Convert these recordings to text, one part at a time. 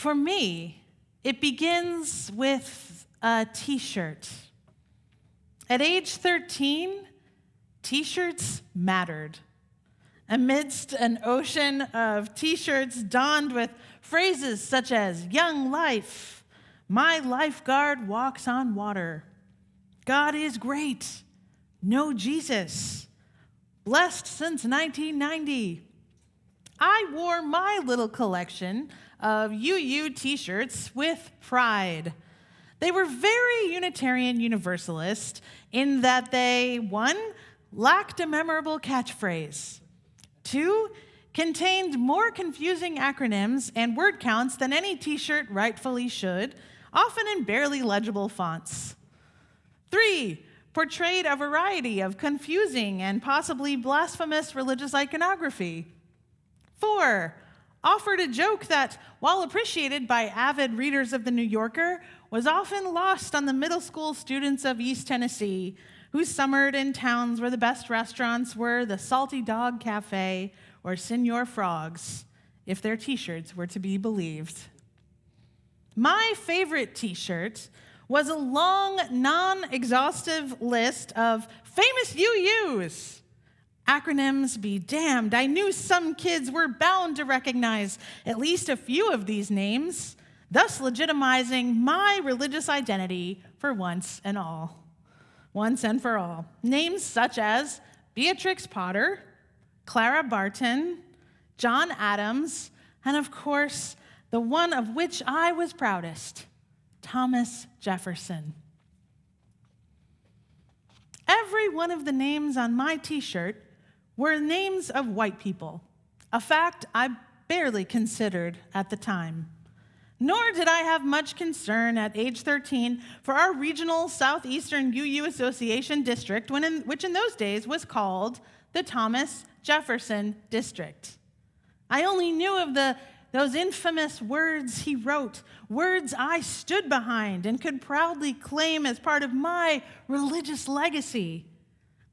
For me, it begins with a t-shirt. At age 13, t-shirts mattered. Amidst an ocean of t-shirts donned with phrases such as young life, my lifeguard walks on water, God is great, no Jesus, blessed since 1990. I wore my little collection of UU t-shirts with pride. They were very Unitarian Universalist in that they, 1, lacked a memorable catchphrase, 2, contained more confusing acronyms and word counts than any t-shirt rightfully should, often in barely legible fonts, 3, portrayed a variety of confusing and possibly blasphemous religious iconography, 4, offered a joke that, while appreciated by avid readers of The New Yorker, was often lost on the middle school students of East Tennessee who summered in towns where the best restaurants were the Salty Dog Cafe or Senor Frogs, if their t-shirts were to be believed. My favorite t-shirt was a long, non-exhaustive list of famous UUs. Acronyms be damned, I knew some kids were bound to recognize at least a few of these names, thus legitimizing my religious identity for once and for all. Names such as Beatrix Potter, Clara Barton, John Adams, and of course, the one of which I was proudest, Thomas Jefferson. Every one of the names on my t-shirt were names of white people, a fact I barely considered at the time. Nor did I have much concern at age 13 for our regional Southeastern UU Association district, which in those days was called the Thomas Jefferson District. I only knew of those infamous words he wrote, words I stood behind and could proudly claim as part of my religious legacy.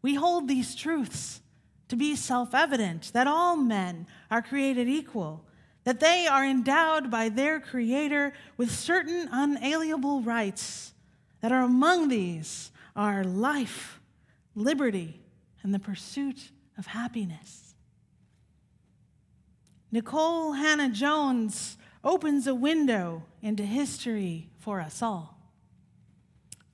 We hold these truths to be self-evident, that all men are created equal, that they are endowed by their Creator with certain unalienable rights, that are among these are life, liberty, and the pursuit of happiness. Nicole Hannah-Jones opens a window into history for us all.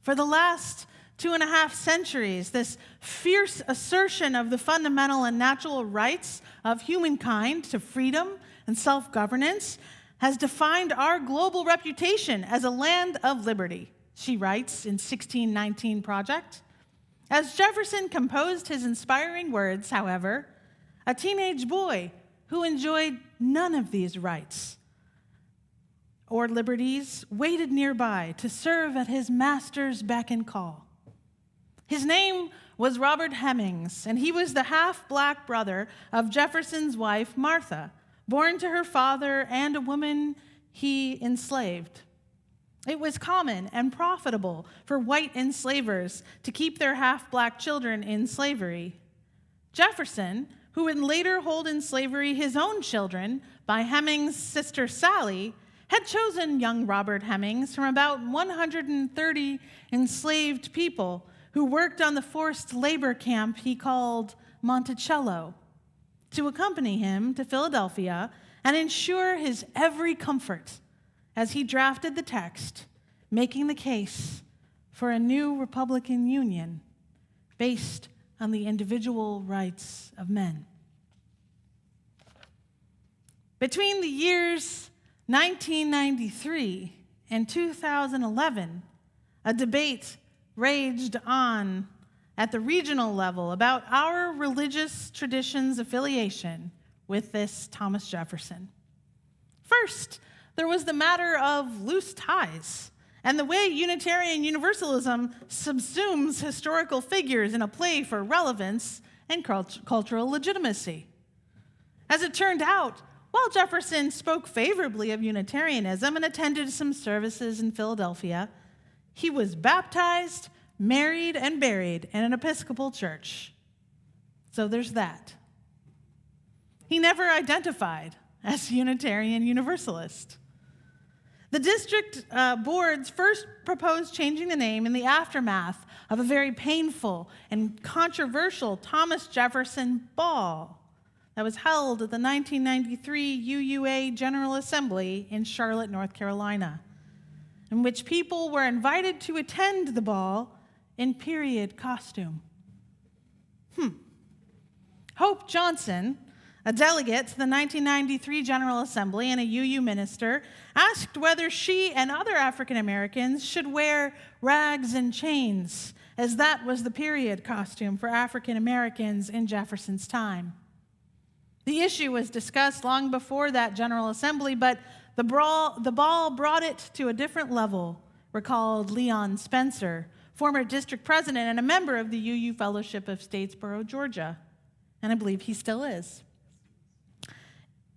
For the last 2.5 centuries, this fierce assertion of the fundamental and natural rights of humankind to freedom and self-governance has defined our global reputation as a land of liberty, she writes in 1619 Project. As Jefferson composed his inspiring words, however, a teenage boy who enjoyed none of these rights or liberties waited nearby to serve at his master's beck and call. His name was Robert Hemings, and he was the half-black brother of Jefferson's wife, Martha, born to her father and a woman he enslaved. It was common and profitable for white enslavers to keep their half-black children in slavery. Jefferson, who would later hold in slavery his own children by Hemings' sister Sally, had chosen young Robert Hemings from about 130 enslaved people who worked on the forced labor camp he called Monticello, to accompany him to Philadelphia and ensure his every comfort as he drafted the text, making the case for a new Republican Union based on the individual rights of men. Between the years 1993 and 2011, a debate raged on at the regional level about our religious traditions' affiliation with this Thomas Jefferson. First, there was the matter of loose ties and the way Unitarian Universalism subsumes historical figures in a play for relevance and cultural legitimacy. As it turned out, while Jefferson spoke favorably of Unitarianism and attended some services in Philadelphia, he was baptized, married, and buried in an Episcopal church. So there's that. He never identified as Unitarian Universalist. The district boards first proposed changing the name in the aftermath of a very painful and controversial Thomas Jefferson Ball that was held at the 1993 UUA General Assembly in Charlotte, North Carolina, in which people were invited to attend the ball in period costume. Hope Johnson, a delegate to the 1993 General Assembly and a UU minister, asked whether she and other African Americans should wear rags and chains, as that was the period costume for African Americans in Jefferson's time. The issue was discussed long before that General Assembly, but the ball brought it to a different level, recalled Leon Spencer, former district president and a member of the UU Fellowship of Statesboro, Georgia, and I believe he still is.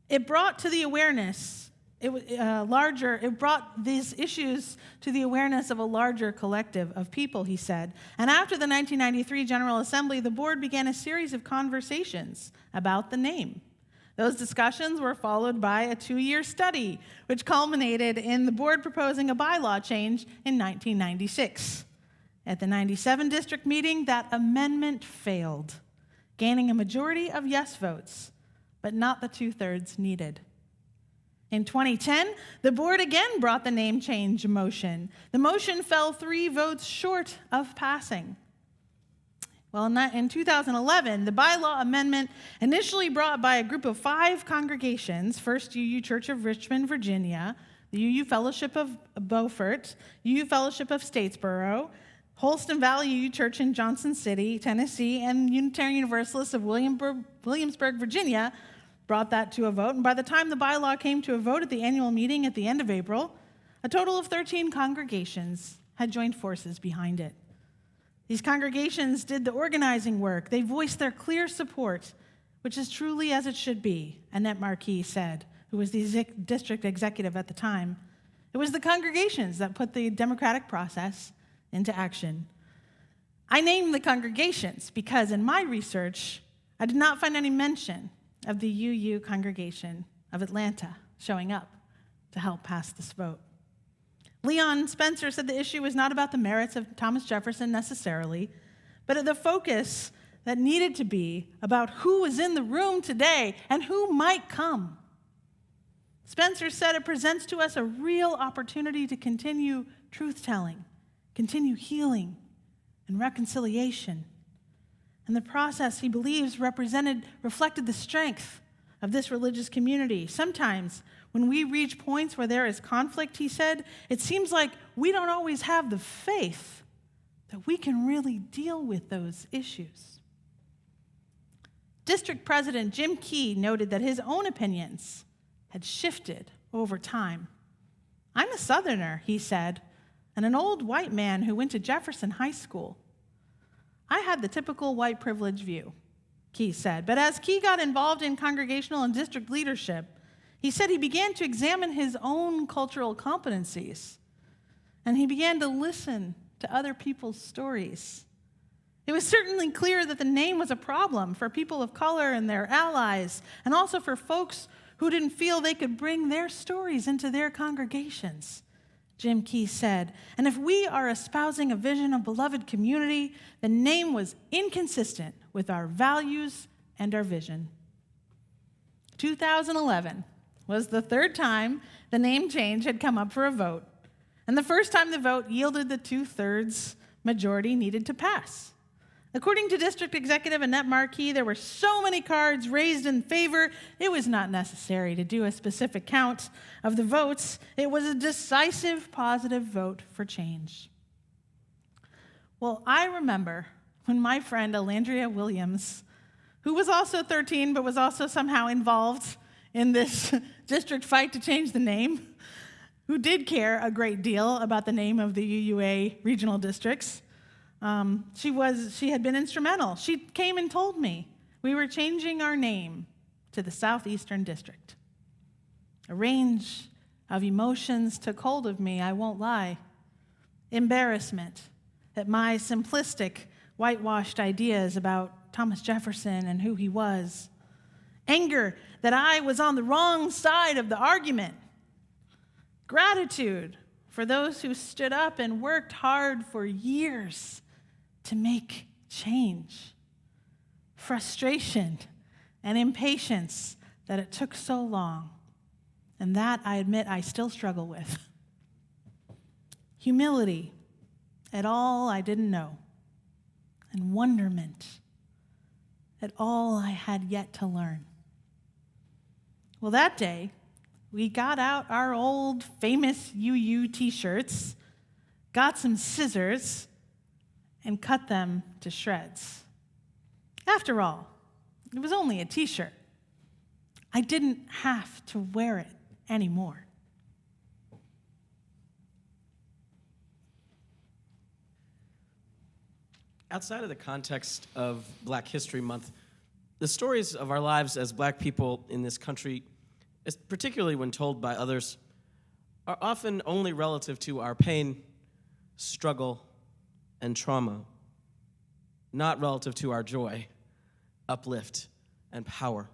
It brought to the awareness, it brought these issues to the awareness of a larger collective of people, he said. And after the 1993 General Assembly, the board began a series of conversations about the name. Those discussions were followed by a 2-year study, which culminated in the board proposing a bylaw change in 1996. At the 97 district meeting, that amendment failed, gaining a majority of yes votes, but not the 2/3 needed. In 2010, the board again brought the name change motion. The motion fell 3 votes short of passing. Well, in 2011, the bylaw amendment, initially brought by a group of 5 congregations, First UU Church of Richmond, Virginia, the UU Fellowship of Beaufort, UU Fellowship of Statesboro, Holston Valley UU Church in Johnson City, Tennessee, and Unitarian Universalists of Williamsburg, Virginia, brought that to a vote. And by the time the bylaw came to a vote at the annual meeting at the end of April, a total of 13 congregations had joined forces behind it. These congregations did the organizing work. They voiced their clear support, which is truly as it should be, Annette Marquis said, who was the district executive at the time. It was the congregations that put the democratic process into action. I named the congregations because in my research, I did not find any mention of the UU congregation of Atlanta showing up to help pass this vote. Leon Spencer said the issue was not about the merits of Thomas Jefferson necessarily, but the focus that needed to be about who was in the room today and who might come. Spencer said it presents to us a real opportunity to continue truth-telling, continue healing and reconciliation. And the process, he believes, reflected the strength of this religious community. Sometimes, when we reach points where there is conflict, he said, it seems like we don't always have the faith that we can really deal with those issues. District President Jim Key noted that his own opinions had shifted over time. I'm a Southerner, he said, and an old white man who went to Jefferson High School. I had the typical white privilege view, Key said. But as Key got involved in congregational and district leadership, he said he began to examine his own cultural competencies, and he began to listen to other people's stories. It was certainly clear that the name was a problem for people of color and their allies, and also for folks who didn't feel they could bring their stories into their congregations, Jim Key said. And if we are espousing a vision of beloved community, the name was inconsistent with our values and our vision. 2011 was the 3rd time the name change had come up for a vote, and the first time the vote yielded the 2/3 majority needed to pass. According to District Executive Annette Marquis, there were so many cards raised in favor, it was not necessary to do a specific count of the votes. It was a decisive, positive vote for change. Well, I remember when my friend Alandria Williams, who was also 13 but was also somehow involved in this district fight to change the name, who did care a great deal about the name of the UUA regional districts, she had been instrumental. She came and told me we were changing our name to the Southeastern District. A range of emotions took hold of me, I won't lie. Embarrassment at my simplistic, whitewashed ideas about Thomas Jefferson and who he was. Anger that I was on the wrong side of the argument. gratitude for those who stood up and worked hard for years to make change, frustration and impatience that it took so long, and that I admit I still struggle with, humility at all I didn't know, and wonderment at all I had yet to learn. Well, that day, we got out our old famous UU t-shirts, got some scissors, and cut them to shreds. After all, it was only a t-shirt. I didn't have to wear it anymore. Outside of the context of Black History Month, the stories of our lives as Black people in this country, particularly when told by others, are often only relative to our pain, struggle, and trauma, not relative to our joy, uplift, and power.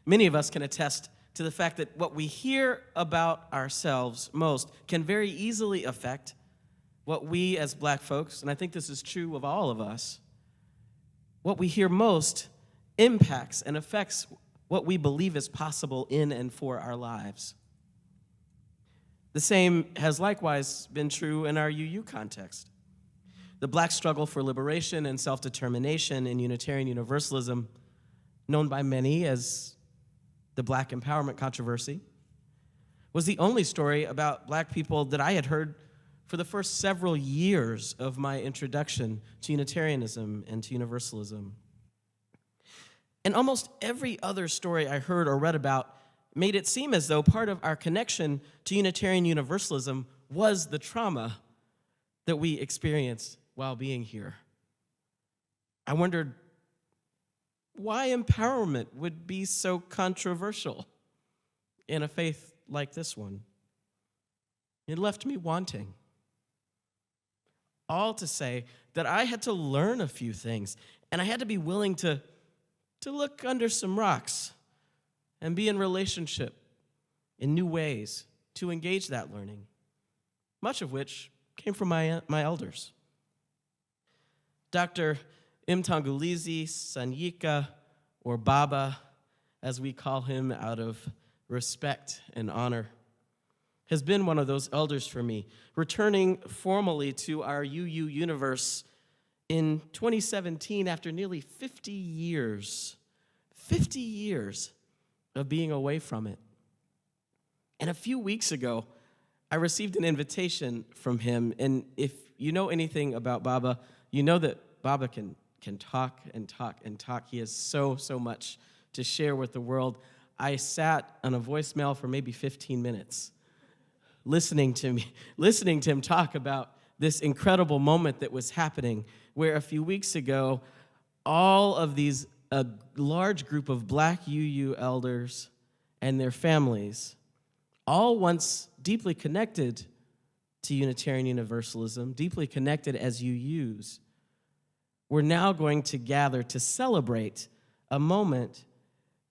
Many of us can attest to the fact that what we hear about ourselves most can very easily affect what we as Black folks, and I think this is true of all of us, what we hear most impacts and affects what we believe is possible in and for our lives. The same has likewise been true in our UU context. The Black struggle for liberation and self-determination in Unitarian Universalism, known by many as the Black empowerment controversy, was the only story about Black people that I had heard for the first several years of my introduction to Unitarianism and to Universalism. And almost every other story I heard or read about made it seem as though part of our connection to Unitarian Universalism was the trauma that we experienced while being here. I wondered why empowerment would be so controversial in a faith like this one. It left me wanting. All to say that I had to learn a few things, and I had to be willing to look under some rocks and be in relationship in new ways to engage that learning, much of which came from my elders. Dr. Mtangulizi Sanyika, or Baba, as we call him out of respect and honor, has been one of those elders for me, returning formally to our UU universe in 2017 after nearly 50 years of being away from it. And a few weeks ago, I received an invitation from him, and if you know anything about Baba, you know that Baba can talk and talk and talk. He has so much to share with the world. I sat on a voicemail for maybe 15 minutes, listening to him talk about this incredible moment that was happening, where a few weeks ago, all of these, a large group of Black UU elders and their families, all once deeply connected to Unitarian Universalism, deeply connected as UUs, we're now going to gather to celebrate a moment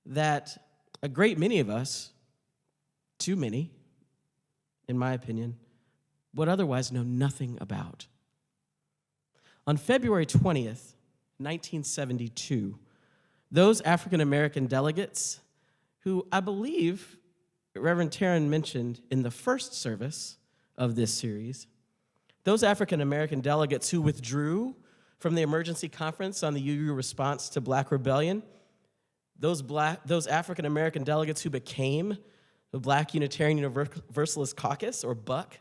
that a great many of us, too many, in my opinion, would otherwise know nothing about. On February 20th, 1972, those African American delegates who I believe Reverend Taryn mentioned in the first service of this series, those African American delegates who withdrew from the emergency conference on the UU response to Black rebellion, those African American delegates who became the Black Unitarian Universalist Caucus, or BUC,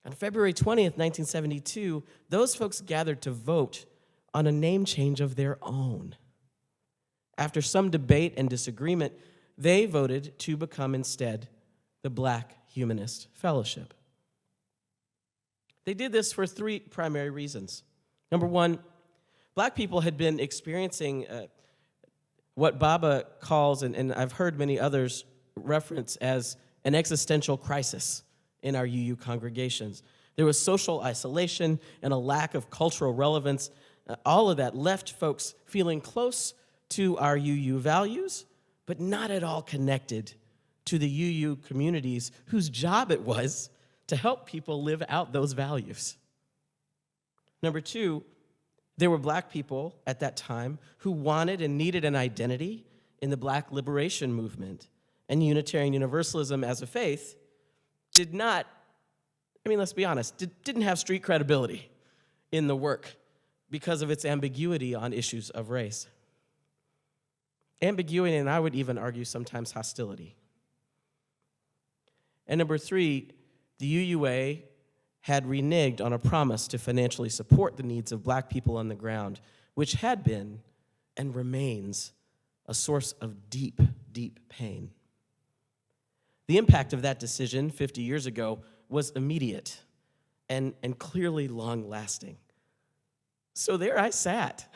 on February 20th, 1972, those folks gathered to vote on a name change of their own. After some debate and disagreement, they voted to become instead the Black Humanist Fellowship. They did this for three primary reasons. Number one, Black people had been experiencing what Baba calls, and I've heard many others reference as, an existential crisis in our UU congregations. There was social isolation and a lack of cultural relevance. All of that left folks feeling close to our UU values, but not at all connected to the UU communities whose job it was to help people live out those values. Number two, there were black people at that time who wanted and needed an identity in the Black liberation movement. And Unitarian Universalism as a faith did not, let's be honest, didn't have street credibility in the work because of its ambiguity on issues of race. Ambiguity, and I would even argue sometimes hostility. And number three, the UUA had reneged on a promise to financially support the needs of black people on the ground, which had been and remains a source of deep, deep pain. The impact of that decision 50 years ago was immediate and clearly long-lasting. So there I sat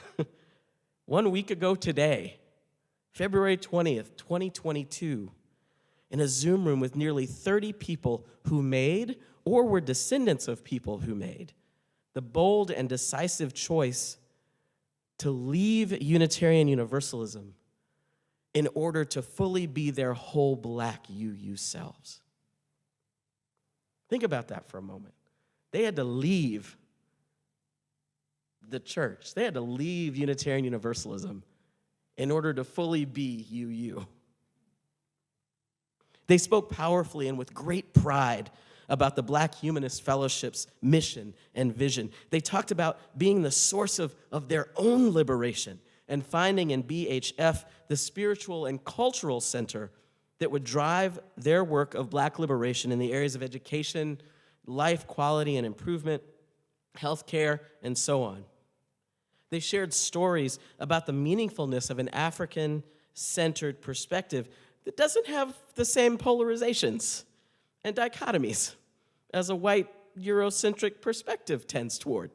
1 week ago today, February 20th, 2022, in a Zoom room with nearly 30 people who made or were descendants of people who made the bold and decisive choice to leave Unitarian Universalism in order to fully be their whole black UU selves. Think about that for a moment. They had to leave the church. They had to leave Unitarian Universalism in order to fully be UU. They spoke powerfully and with great pride about the Black Humanist Fellowship's mission and vision. They talked about being the source of their own liberation and finding in BHF the spiritual and cultural center that would drive their work of black liberation in the areas of education, life quality and improvement, healthcare, and so on. They shared stories about the meaningfulness of an African-centered perspective that doesn't have the same polarizations and dichotomies as a white Eurocentric perspective tends toward.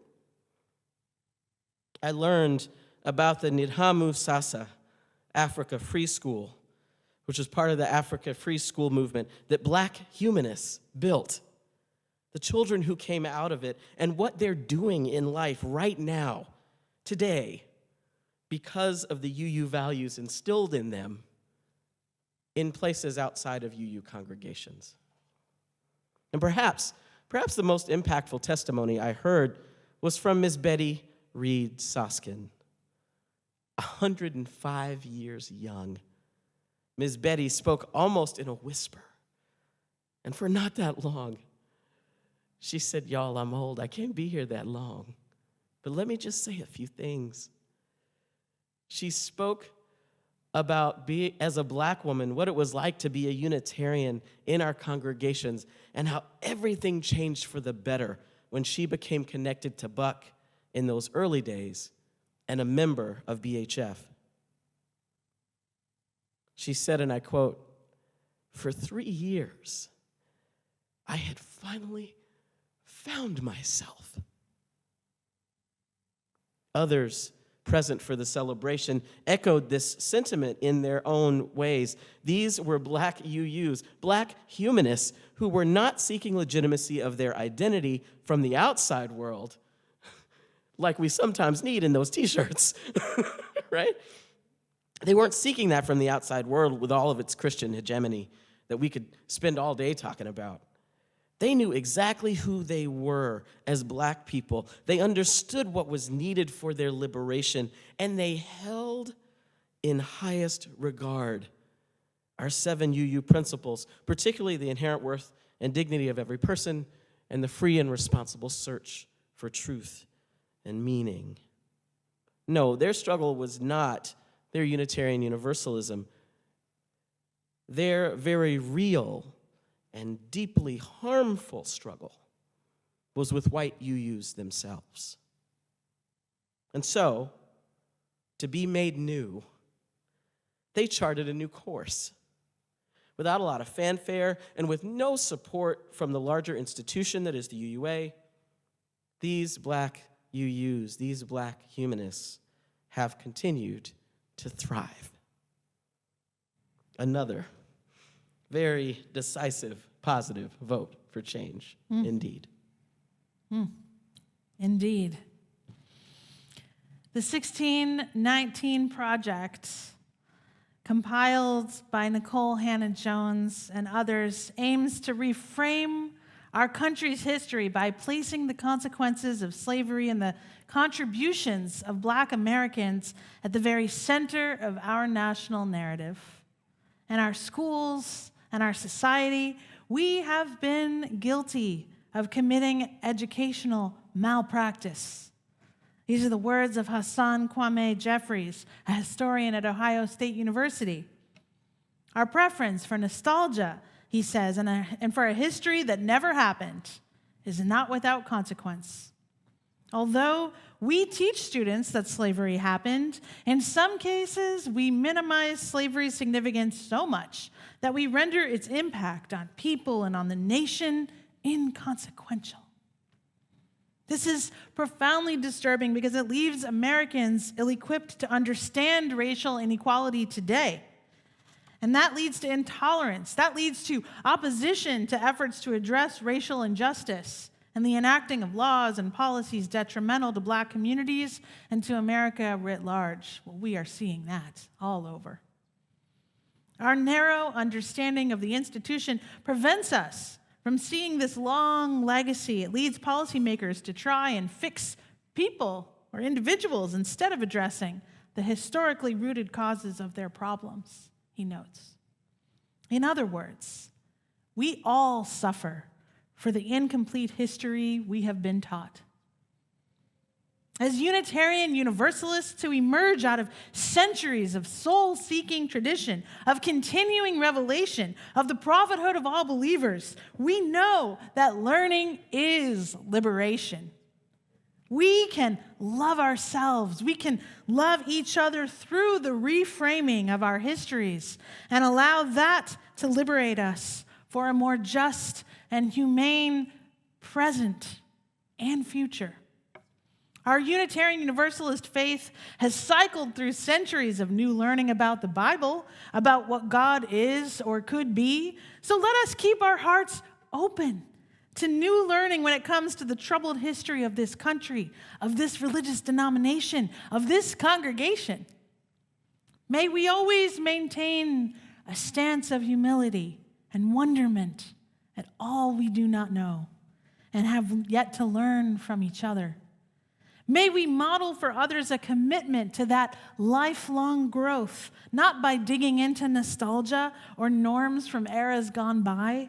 I learned about the Nidhamu Sasa Africa Free School, which was part of the Africa Free School movement that black humanists built. The children who came out of it and what they're doing in life right now, today, because of the UU values instilled in them in places outside of UU congregations. And perhaps the most impactful testimony I heard was from Ms. Betty Reed Soskin, 105 years young. Ms. Betty spoke almost in a whisper. And for not that long, she said, "Y'all, I'm old. I can't be here that long. But let me just say a few things." She spoke about as a black woman, what it was like to be a Unitarian in our congregations and how everything changed for the better when she became connected to Buck in those early days and a member of BHF. She said, and I quote, "For 3 years, I had finally found myself." Others present for the celebration echoed this sentiment in their own ways. These were black UUs, black humanists who were not seeking legitimacy of their identity from the outside world, like we sometimes need in those t-shirts, right? They weren't seeking that from the outside world with all of its Christian hegemony that we could spend all day talking about. They knew exactly who they were as black people. They understood what was needed for their liberation, and they held in highest regard our 7 UU principles, particularly the inherent worth and dignity of every person and the free and responsible search for truth and meaning. No, their struggle was not their Unitarian Universalism. Their very real and deeply harmful struggle was with white UUs themselves. And so, to be made new, they charted a new course. Without a lot of fanfare and with no support from the larger institution that is the UUA, these black UUs, these black humanists, have continued to thrive. Another very decisive, positive vote for change, indeed. Indeed. The 1619 Project compiled by Nicole Hannah-Jones and others, aims to reframe our country's history by placing the consequences of slavery and the contributions of Black Americans at the very center of our national narrative. In our schools and our society, we have been guilty of committing educational malpractice. These are the words of Hassan Kwame Jeffries, a historian at Ohio State University. Our preference for nostalgia, he says, and for a history that never happened is not without consequence. Although we teach students that slavery happened, in some cases we minimize slavery's significance so much that we render its impact on people and on the nation inconsequential. This is profoundly disturbing because it leaves Americans ill-equipped to understand racial inequality today. And that leads to intolerance. That leads to opposition to efforts to address racial injustice and the enacting of laws and policies detrimental to Black communities and to America writ large. Well, we are seeing that all over. Our narrow understanding of the institution prevents us from seeing this long legacy. It leads policymakers to try and fix people or individuals instead of addressing the historically rooted causes of their problems, he notes. In other words, we all suffer for the incomplete history we have been taught. As Unitarian Universalists who emerge out of centuries of soul-seeking tradition, of continuing revelation, of the prophethood of all believers, we know that learning is liberation. We can love ourselves. We can love each other through the reframing of our histories and allow that to liberate us for a more just and humane present and future. Our Unitarian Universalist faith has cycled through centuries of new learning about the Bible, about what God is or could be. So let us keep our hearts open to new learning when it comes to the troubled history of this country, of this religious denomination, of this congregation. May we always maintain a stance of humility and wonderment at all we do not know and have yet to learn from each other. May we model for others a commitment to that lifelong growth, not by digging into nostalgia or norms from eras gone by,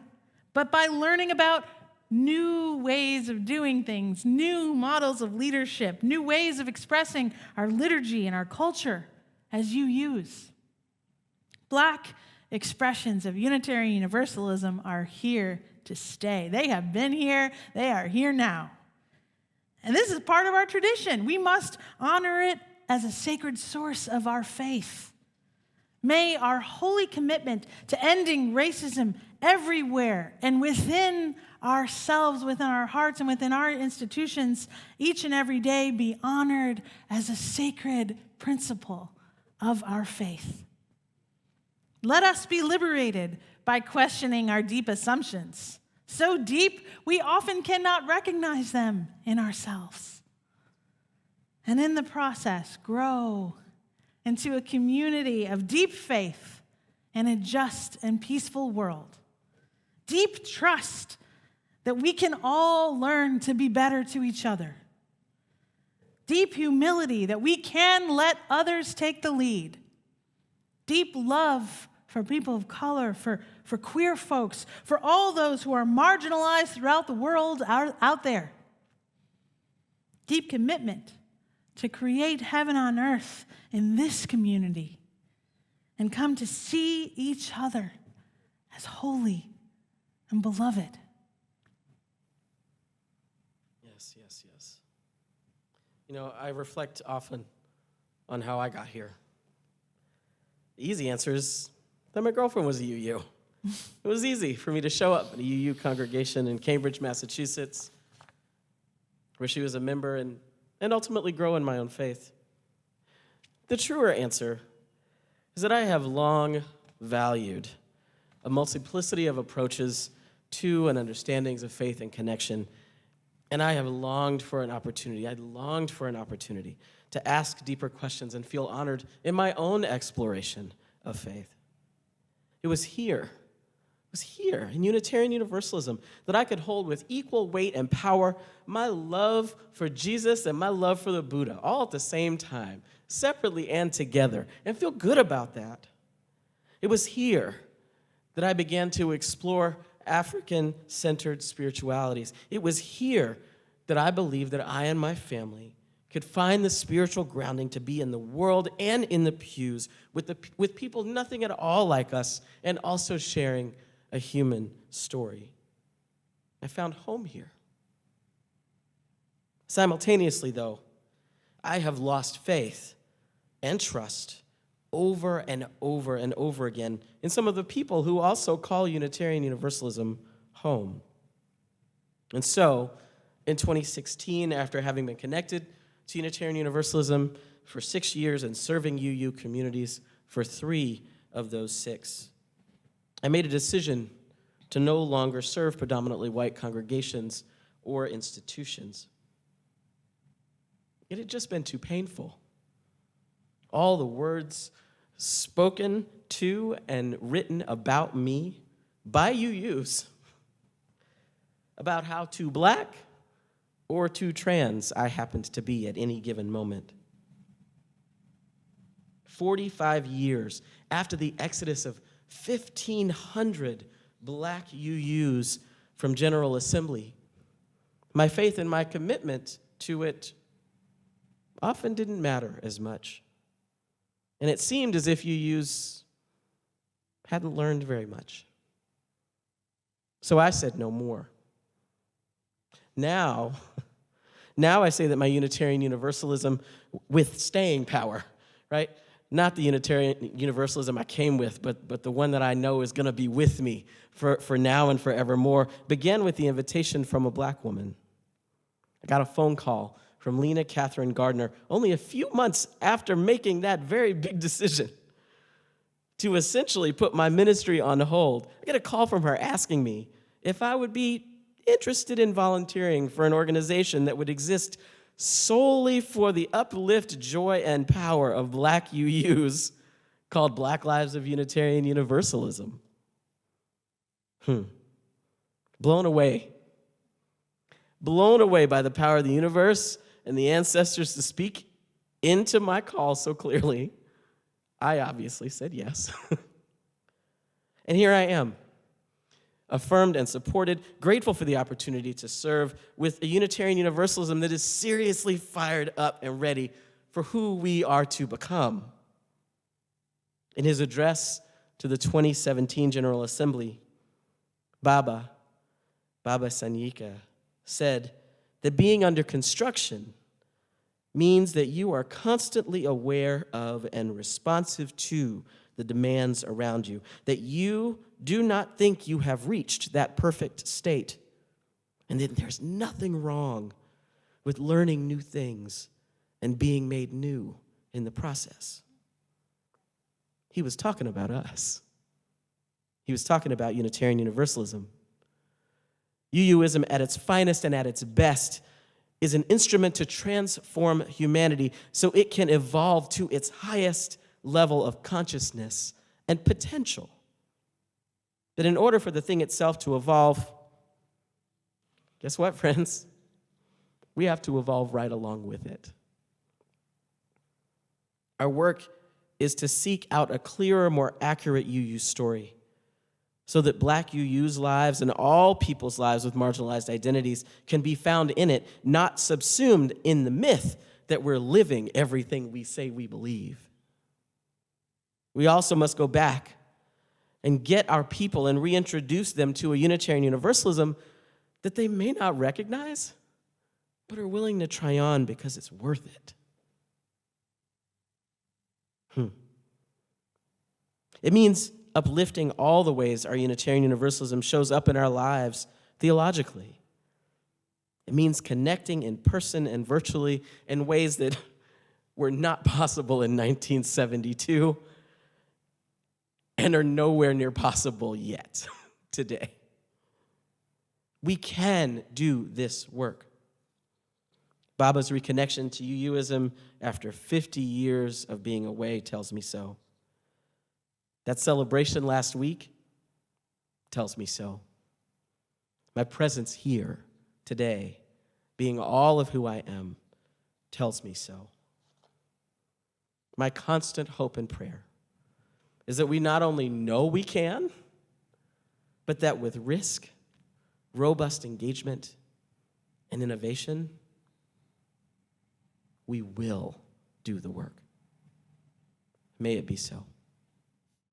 but by learning about new ways of doing things, new models of leadership, new ways of expressing our liturgy and our culture as UUs. Black expressions of Unitarian Universalism are here to stay. They have been here, they are here now. And this is part of our tradition. We must honor it as a sacred source of our faith. May our holy commitment to ending racism everywhere and within ourselves, within our hearts, and within our institutions each and every day be honored as a sacred principle of our faith. Let us be liberated by questioning our deep assumptions. So deep, we often cannot recognize them in ourselves. And in the process, grow into a community of deep faith in a just and peaceful world. Deep trust that we can all learn to be better to each other. Deep humility that we can let others take the lead. Deep love for people of color, for queer folks, for all those who are marginalized throughout the world out there. Deep commitment to create heaven on earth in this community and come to see each other as holy and beloved. Yes. You know, I reflect often on how I got here. The easy answer is that my girlfriend was a UU. It was easy for me to show up at a UU congregation in Cambridge, Massachusetts, where she was a member and ultimately grow in my own faith. The truer answer is that I have long valued a multiplicity of approaches to and understandings of faith and connection, and I have longed for an opportunity. I longed for an opportunity to ask deeper questions and feel honored in my own exploration of faith. It was here in Unitarian Universalism that I could hold with equal weight and power my love for Jesus and my love for the Buddha, all at the same time, separately and together, and feel good about that. It was here that I began to explore African-centered spiritualities. It was here that I believed that I and my family could find the spiritual grounding to be in the world and in the pews with people nothing at all like us and also sharing a human story. I found home here. Simultaneously, though, I have lost faith and trust over and over and over again in some of the people who also call Unitarian Universalism home. And so, in 2016, after having been connected to Unitarian Universalism for 6 years and serving UU communities for 3 of those 6, I made a decision to no longer serve predominantly white congregations or institutions. It had just been too painful. All the words spoken to and written about me by UUs about how too black or too trans I happened to be at any given moment. 45 years after the exodus of 1,500 black UUs from General Assembly, my faith and my commitment to it often didn't matter as much. And it seemed as if UUs hadn't learned very much. So I said no more. Now I say that my Unitarian Universalism with staying power, right? Not the Unitarian Universalism I came with, but the one that I know is going to be with me for now and forevermore, began with the invitation from a black woman. I got a phone call from Lena Catherine Gardner only a few months after making that very big decision to essentially put my ministry on hold. I get a call from her asking me if I would be interested in volunteering for an organization that would exist solely for the uplift, joy, and power of black UUs called Black Lives of Unitarian Universalism. Blown away by the power of the universe and the ancestors to speak into my call so clearly, I obviously said yes. And here I am, affirmed and supported, grateful for the opportunity to serve with a Unitarian Universalism that is seriously fired up and ready for who we are to become. In his address to the 2017 General Assembly, Baba Sanyika said that being under construction means that you are constantly aware of and responsive to the demands around you, that you do not think you have reached that perfect state, and that there's nothing wrong with learning new things and being made new in the process. He was talking about us. He was talking about Unitarian Universalism. UUism at its finest and at its best is an instrument to transform humanity so it can evolve to its highest level of consciousness and potential. That in order for the thing itself to evolve, guess what, friends? We have to evolve right along with it. Our work is to seek out a clearer, more accurate UU story so that black UU's lives and all people's lives with marginalized identities can be found in it, not subsumed in the myth that we're living everything we say we believe. We also must go back and get our people and reintroduce them to a Unitarian Universalism that they may not recognize, but are willing to try on because it's worth it. It means uplifting all the ways our Unitarian Universalism shows up in our lives theologically. It means connecting in person and virtually in ways that were not possible in 1972 and are nowhere near possible yet today. We can do this work. Baba's reconnection to UUism after 50 years of being away tells me so. That celebration last week tells me so. My presence here today, being all of who I am, tells me so. My constant hope and prayer is that we not only know we can, but that with risk, robust engagement, and innovation, we will do the work. May it be so.